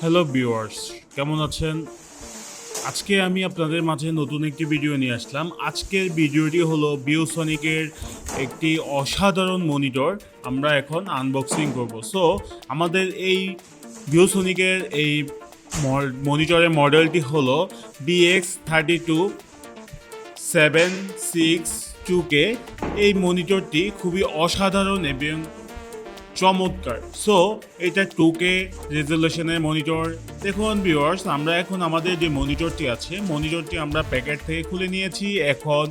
Hello viewers, কেমন আছেন? আজকে আমি আপনাদের মাঝে নতুন একটি ভিডিও নিয়ে আসলাম। আজকের ভিডিওটি হলো ভিউসনিকের একটি অসাধারণ মনিটর আমরা এখন আনবক্সিং করব। সো আমাদের এই ভিউসনিকের এই মনিটরের মডেলটি হলো BX3276 2K। এই মনিটরটি খুবই অসাধারণ এবং চমৎকার। সো এটা 2K রেজলিউশনের মনিটর। দেখুন ভিউয়ার্স, আমরা এখন আমাদের যে মনিটরটি আছে, মনিটরটি আমরা প্যাকেট থেকে খুলে নিয়েছি। এখন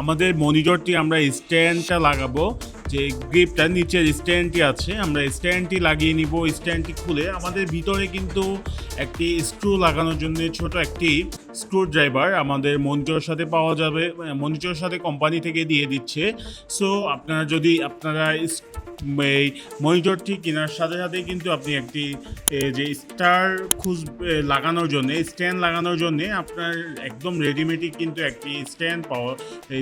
আমাদের মনিটরটি আমরা স্ট্যান্ডটা লাগাবো, যে গ্রিপটার নিচের স্ট্যান্ডটি আছে, আমরা স্ট্যান্ডটি লাগিয়ে নিব। স্ট্যান্ডটি খুলে আমাদের ভিতরে কিন্তু একটি স্ক্রু লাগানোর জন্য ছোট একটি স্ক্রু ড্রাইভার আমাদের মনিটরের সাথে পাওয়া যাবে, মনিটরের সাথে কোম্পানি থেকে দিয়ে দিচ্ছে। সো আপনারা যদি এই মনিটরটি কেনার সাথে সাথে কিন্তু আপনি একটি যে স্টার লাগানোর জন্য, স্ট্যান্ড লাগানোর জন্য আপনার একদম রেডিমেডই কিন্তু একটি স্ট্যান্ড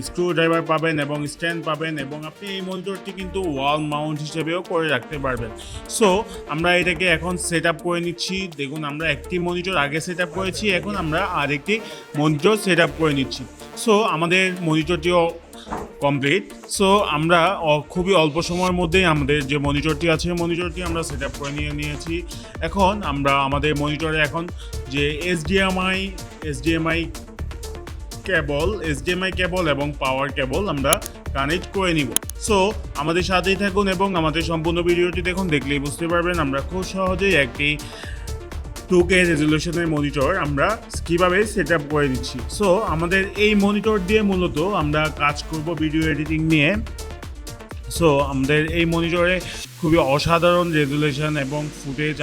স্ক্রু ড্রাইভার পাবেন এবং স্ট্যান্ড পাবেন, এবং আপনি এই মনিটরটি কিন্তু ওয়াল মাউন্ট হিসেবেও করে রাখতে পারবেন। সো আমরা এটাকে এখন সেট আপ করে নিচ্ছি। দেখুন, আমরা একটি মনিটর আগে সেট আপ করেছি, এখন আমরা আরেকটি মনিটর সেট আপ করে নিচ্ছি। সো আমাদের মনিটরটিও কমপ্লিট। সো আমরা খুবই অল্প সময়ের মধ্যেই আমাদের যে মনিটরটি আছে, মনিটরটি আমরা সেট আপ করে নিয়েছি। এখন আমরা আমাদের মনিটরে এখন যে এইচডিএমআই কেবল এবং পাওয়ার কেবল আমরা কানেক্ট করে নিব। সো আমাদের সাথেই থাকুন এবং আমাদের সম্পূর্ণ ভিডিওটি দেখুন, দেখলেই বুঝতে পারবেন আমরা খুব সহজেই একটি 2K রেজলিউশনের মনিটর আমরা কীভাবে সেট আপ করে দিচ্ছি। সো আমাদের এই মনিটর দিয়ে মূলত আমরা কাজ করব ভিডিও এডিটিং নিয়ে। সো আমাদের এই মনিটরে খুবই অসাধারণ রেজলিউশন এবং ফুটেজ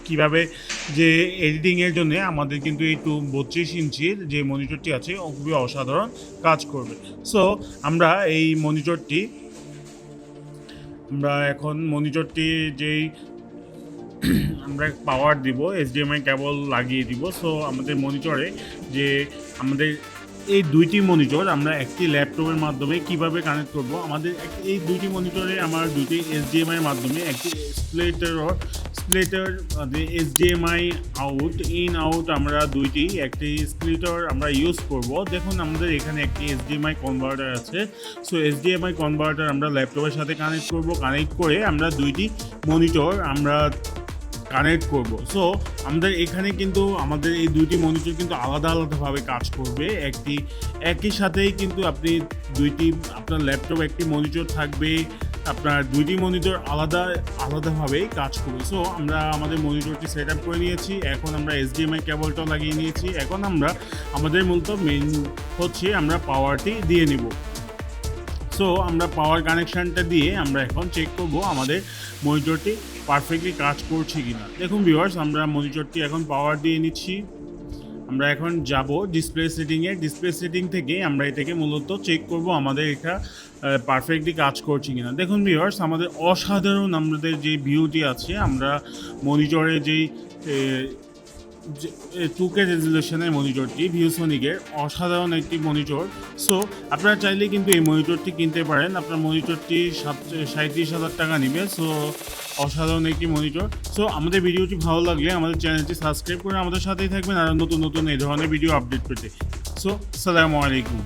কীভাবে যে এডিটিংয়ের জন্য আমাদের কিন্তু এই 32 ইঞ্চির যে মনিটরটি আছে ও খুবই অসাধারণ কাজ করবে। সো আমরা এই আমরা এখন মনিটরটি যেই আমরা পাওয়ার দিব, এইচডিএমআই কেবল লাগিয়ে দিব। সো আমাদের মনিটরে যে আমাদের এই দুইটি মনিটর আমরা একটি ল্যাপটপের মাধ্যমে কিভাবে কানেক্ট করব, আমাদের এই দুইটি মনিটরে আমার দুটি এইচডিএমআই এর মাধ্যমে একটি স্প্লিটার এইচডিএমআই ইন আউট আমরা একটি স্প্লিটার আমরা ইউজ করব। দেখুন, আমাদের এখানে একটি এইচডিএমআই কনভার্টার আছে। সো এইচডিএমআই কনভার্টার আমরা ল্যাপটপের সাথে কানেক্ট করে আমরা দুইটি মনিটর আমরা কানেক্ট করব। সো আমাদের এখানে কিন্তু আমাদের এই দুইটি মনিটর কিন্তু আলাদাভাবে কাজ করবে। একই সাথেই কিন্তু আপনার ল্যাপটপে একটি মনিটর থাকবে, আপনার দুইটি মনিটর আলাদাভাবে কাজ করবে। সো আমরা আমাদের মনিটরটি সেট আপ করে নিয়েছি। এখন আমরা এইচডিএমআই কেবলটাও লাগিয়ে নিয়েছি। এখন আমরা আমাদের মূলত মেইন হচ্ছে আমরা পাওয়ারটি দিয়ে নিব। সো আমরা পাওয়ার কানেকশানটা দিয়ে আমরা এখন চেক করব আমাদের মনিটরটি পারফেক্টলি কাজ করছে কিনা। দেখুন ভিউয়ার্স, আমরা মনিটরটি এখন পাওয়ার দিয়ে নিচ্ছি। আমরা এখন যাব ডিসপ্লে সেটিং থেকে আমরা এটাকে মূলত চেক করব আমাদের এটা পারফেক্টলি কাজ করছে কিনা। দেখুন ভিউয়ার্স, আমাদের অসাধারণ আমাদের যে ভিউটি আছে, আমরা মনিটরে যেই 2K রেজলিউশনের মনিটরটি ভিউসনিকের অসাধারণ একটি মনিটর। সো আপনারা চাইলে কিন্তু এই মনিটরটি কিনতে পারেন। আপনার মনিটরটি 37,000 টাকা নেবে। সো অসাধারণ একটি মনিটর। সো আমাদের ভিডিওটি ভালো লাগলে আমাদের চ্যানেলটি সাবস্ক্রাইব করে আমাদের সাথেই থাকবেন আর নতুন নতুন এই ধরনের ভিডিও আপডেট পেতে। সো আসসালামু আলাইকুম।